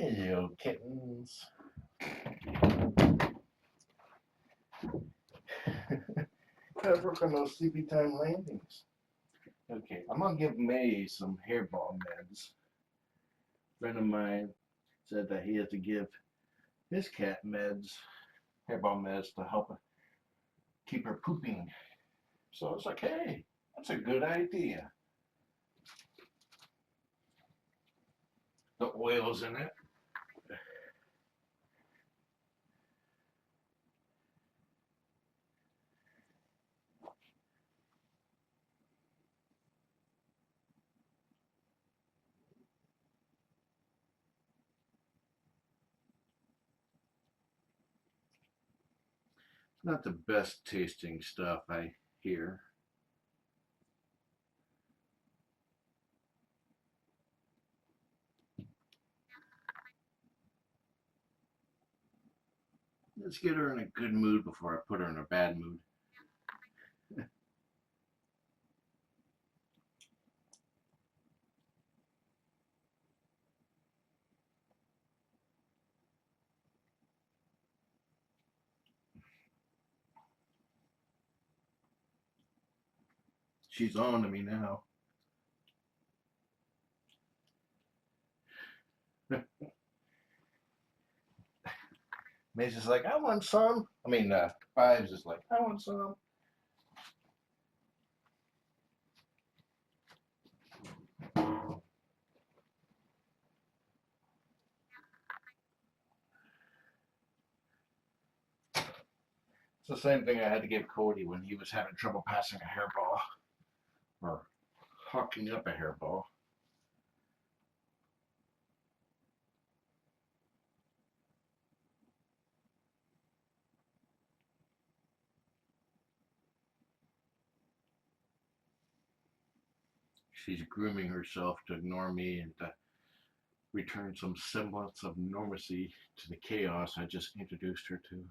Hello, kittens. Gotta work on those sleepy time landings. Okay, I'm gonna give May some hairball meds. A friend of mine said that he had to give his cat meds, hairball meds, to help keep her pooping. So I was like, hey, that's a good idea. The oil's in it. It's not the best tasting stuff I hear. Let's get her in a good mood before I put her in a bad mood. She's on to me now. May's just like, I want some. I mean, Fives is like, I want some. It's the same thing I had to give Cody when he was having trouble passing a hairball or hawking up a hairball. She's grooming herself to ignore me and to return some semblance of normalcy to the chaos I just introduced her to.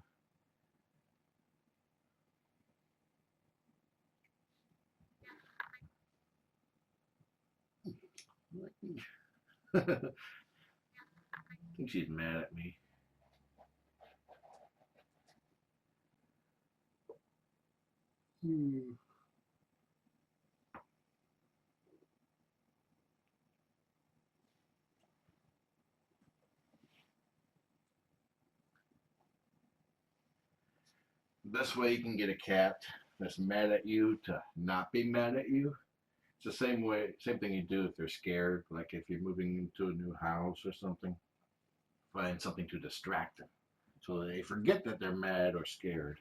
I think she's mad at me. Hmm. The best way you can get a cat that's mad at you to not be mad at you. It's the same way, same thing you do if they're scared. Like if you're moving into a new house or something, find something to distract them so they forget that they're mad or scared.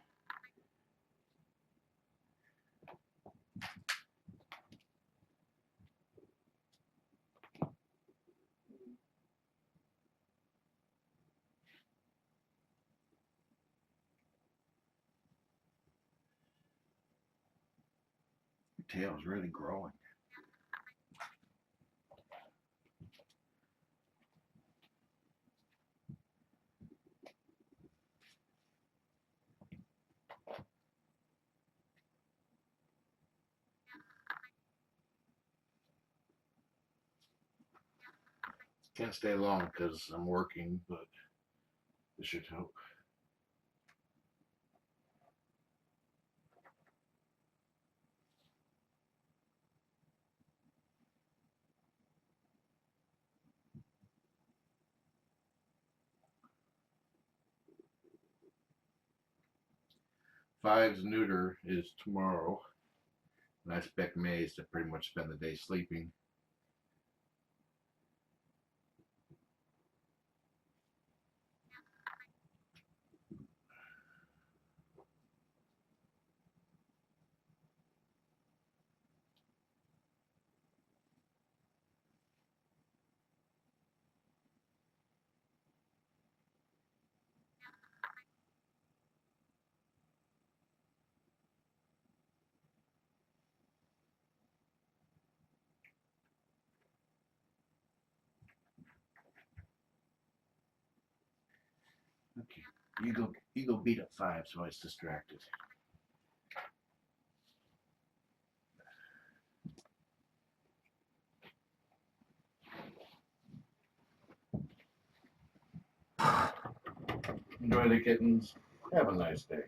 Your tail's really growing. Can't stay long because I'm working, but this should help. Five's neuter is tomorrow, and I expect Maze to pretty much spend the day sleeping. Okay, you go beat up Five so it's distracted. Enjoy the kittens. Have a nice day.